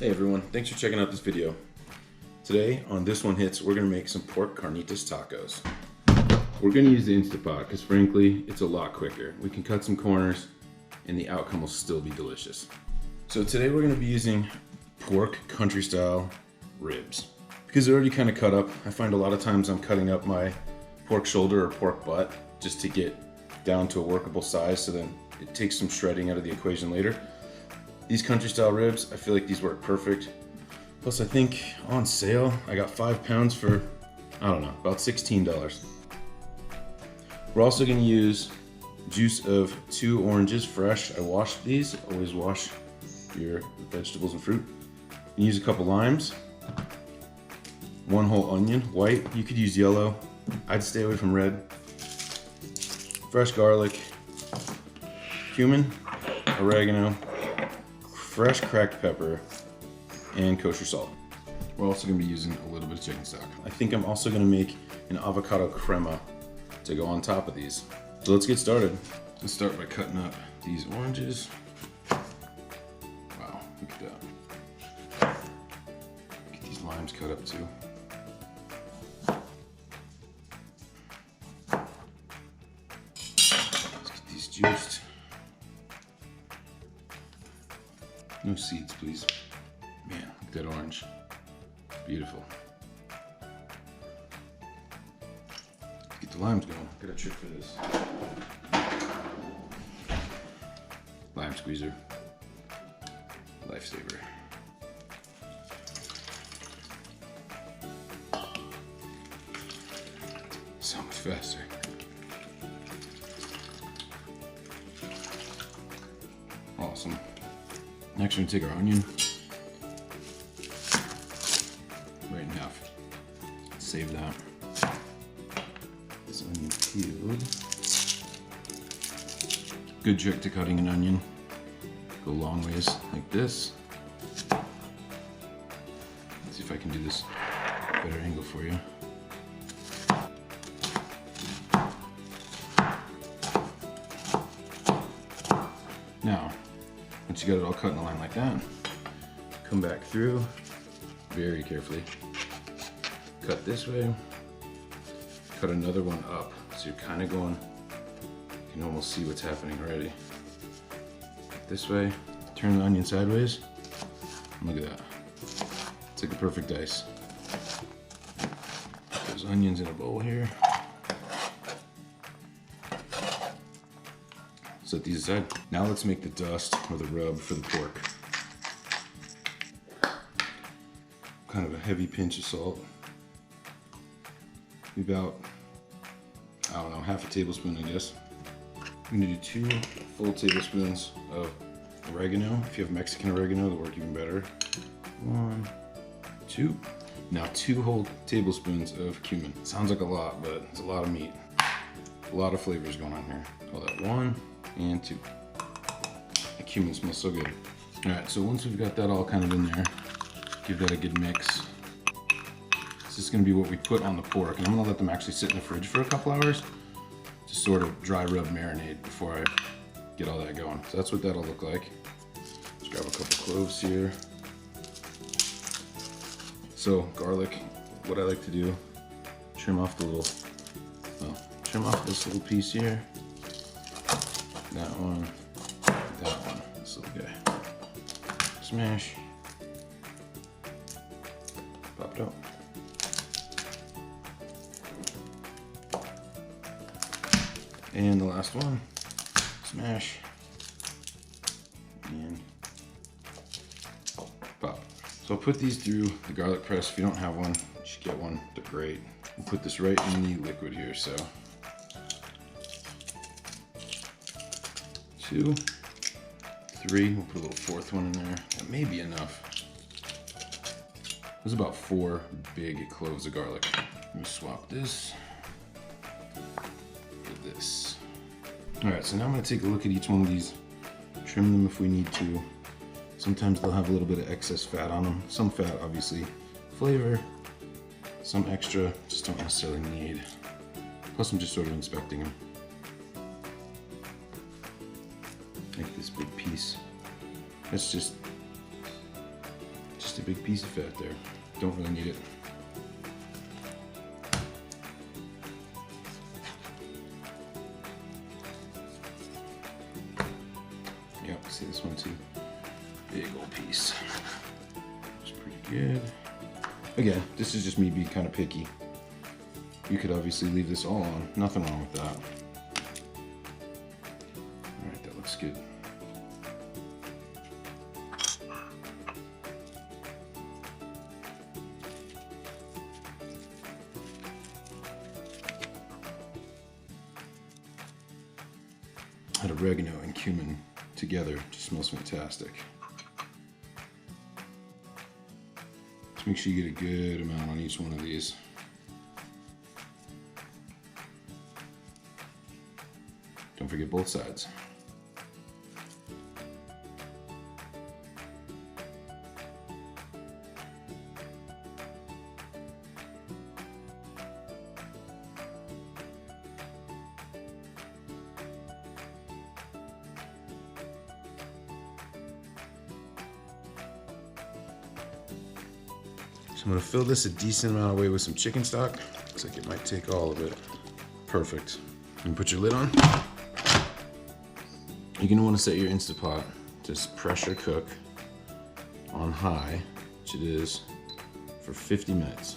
Hey everyone, thanks for checking out this video. Today on This One Hits, we're going to make some pork carnitas tacos. We're going to use the Instant Pot because frankly, it's a lot quicker. We can cut some corners and the outcome will still be delicious. So today we're going to be using pork country style ribs. Because they're already kind of cut up, I find a lot of times I'm cutting up my pork shoulder or pork butt just to get down to a workable size, so then it takes some shredding out of the equation later. These country style ribs, I feel like these work perfect. Plus I think on sale, I got 5 pounds for, I don't know, about $16. We're also gonna use juice of 2 oranges, fresh. I washed these, always wash your vegetables and fruit. You use a couple limes, 1 whole onion, white, you could use yellow. I'd stay away from red. Fresh garlic, cumin, oregano, fresh cracked pepper, and kosher salt. We're also going to be using a little bit of chicken stock. I think I'm also going to make an avocado crema to go on top of these. So let's get started. Let's start by cutting up these oranges. Wow, look at that. Get these limes cut up too. Let's get these juiced. No seeds, please. Man, look at that orange. Beautiful. Let's get the limes going. Got a trick for this. Lime squeezer. Lifesaver. So much faster. Awesome. Next, we're gonna take our onion, right in half. Save that. This onion peeled. Good trick to cutting an onion. Go long ways like this. Let's see if I can do this better angle for you. Now, once you got it all cut in a line like that, come back through very carefully. Cut this way, cut another one up. So you're kind of going, you can almost see what's happening already. This way, turn the onion sideways, and look at that. It's like a perfect dice. Put those onions in a bowl here. Set these aside. Now let's make the dust or the rub for the pork. Kind of a heavy pinch of salt. About, I don't know, half a tablespoon, I guess. I'm gonna do 2 full tablespoons of oregano. If you have Mexican oregano, it'll work even better. 1, 2. Now 2 whole tablespoons of cumin. Sounds like a lot, but it's a lot of meat. A lot of flavors going on here. Call that 1 and 2. The cumin smells so good. All right, so once we've got that all kind of in there, give that a good mix. This is gonna be what we put on the pork, and I'm gonna let them actually sit in the fridge for a couple hours to sort of dry rub marinate before I get all that going. So that's what that'll look like. Let's grab a couple cloves here. So garlic, what I like to do, trim off the little, well, trim off this little piece here. That one, this little guy. Smash. Pop it out. And the last one, smash. And pop. So I'll put these through the garlic press. If you don't have one, you should get one. They're great. We'll put this right in the liquid here, so. 2, 3, we'll put a little 4th one in there. That may be enough. There's about 4 big cloves of garlic. Let me swap this with this. All right, so now I'm gonna take a look at each one of these, trim them if we need to. Sometimes they'll have a little bit of excess fat on them. Some fat, obviously, flavor. Some extra, just don't necessarily need. Plus I'm just sort of inspecting them. Like this big piece. That's just a big piece of fat there. Don't really need it. Yep, see this one too. Big old piece. It's pretty good. Again, this is just me being kind of picky. You could obviously leave this all on. Nothing wrong with that. Alright, that looks good. Add oregano and cumin together. Just smells fantastic. Just make sure you get a good amount on each one of these. Don't forget both sides. So I'm gonna fill this a decent amount away with some chicken stock. Looks like it might take all of it. Perfect. And put your lid on. You're gonna wanna set your Instapot to pressure cook on high, which it is, for 50 minutes.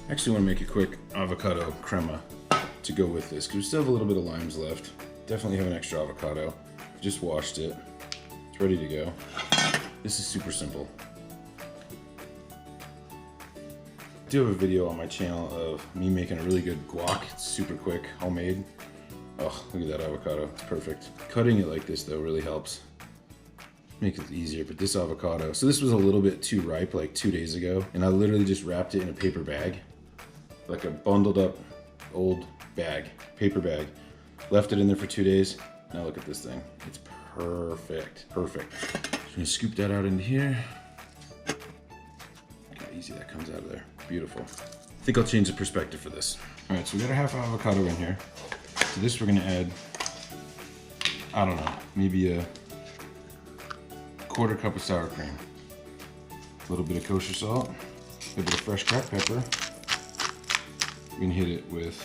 I actually wanna make a quick avocado crema to go with this, because we still have a little bit of limes left. Definitely have an extra avocado. Just washed it. It's ready to go. This is super simple. I do have a video on my channel of me making a really good guac. It's super quick, homemade. Oh, look at that avocado, it's perfect. Cutting it like this though really helps. Make it easier, but this avocado, so this was a little bit too ripe like 2 days ago, and I literally just wrapped it in a paper bag. Like a bundled up old bag, paper bag. Left it in there for 2 days. Now look at this thing, it's perfect, perfect. Just gonna scoop that out into here. Look how easy that comes out of there. Beautiful. I think I'll change the perspective for this. All right, so we got a half avocado in here. To this we're gonna add, I don't know, maybe a 1/4 cup of sour cream. A little bit of kosher salt, a little bit of fresh cracked pepper. We're gonna hit it with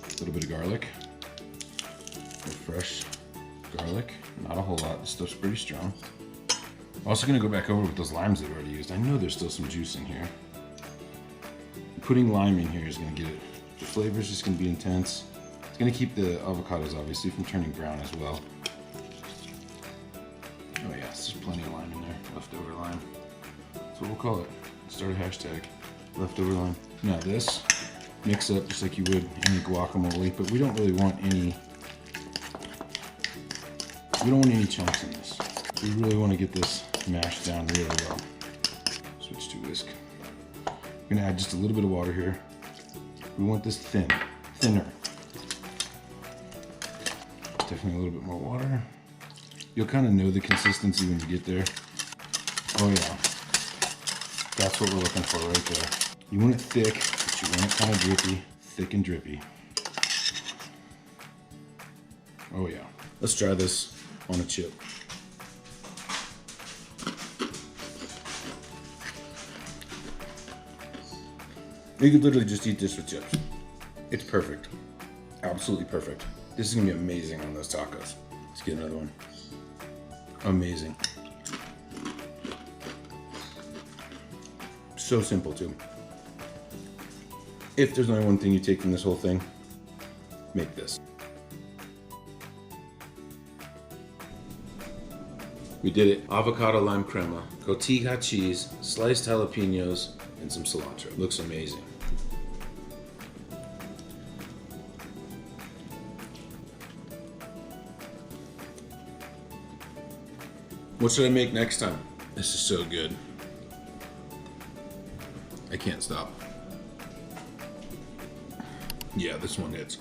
a little bit of garlic. Fresh garlic, not a whole lot, this stuff's pretty strong. I'm also gonna go back over with those limes that we already used. I know there's still some juice in here. Putting lime in here is gonna get it, the flavor's just gonna be intense. It's gonna keep the avocados obviously from turning brown as well. Oh yeah, there's plenty of lime in there, leftover lime. That's what we'll call it. Start a hashtag, leftover lime. Now this, mix up just like you would any guacamole, but we don't really want any chunks in this. We really want to get this mashed down really well. Switch to whisk. We're gonna add just a little bit of water here. We want this thinner. Definitely a little bit more water. You'll kind of know the consistency when you get there. Oh yeah, that's what we're looking for right there. You want it thick, but you want it kind of drippy, thick and drippy. Oh yeah. Let's try this on a chip. You could literally just eat this with chips. It's perfect. Absolutely perfect. This is gonna be amazing on those tacos. Let's get another one. Amazing. So simple too. If there's only one thing you take from this whole thing, make this. We did it. Avocado lime crema, cotija cheese, sliced jalapenos, and some cilantro. Looks amazing. What should I make next time? This is so good. I can't stop. Yeah, this one hits.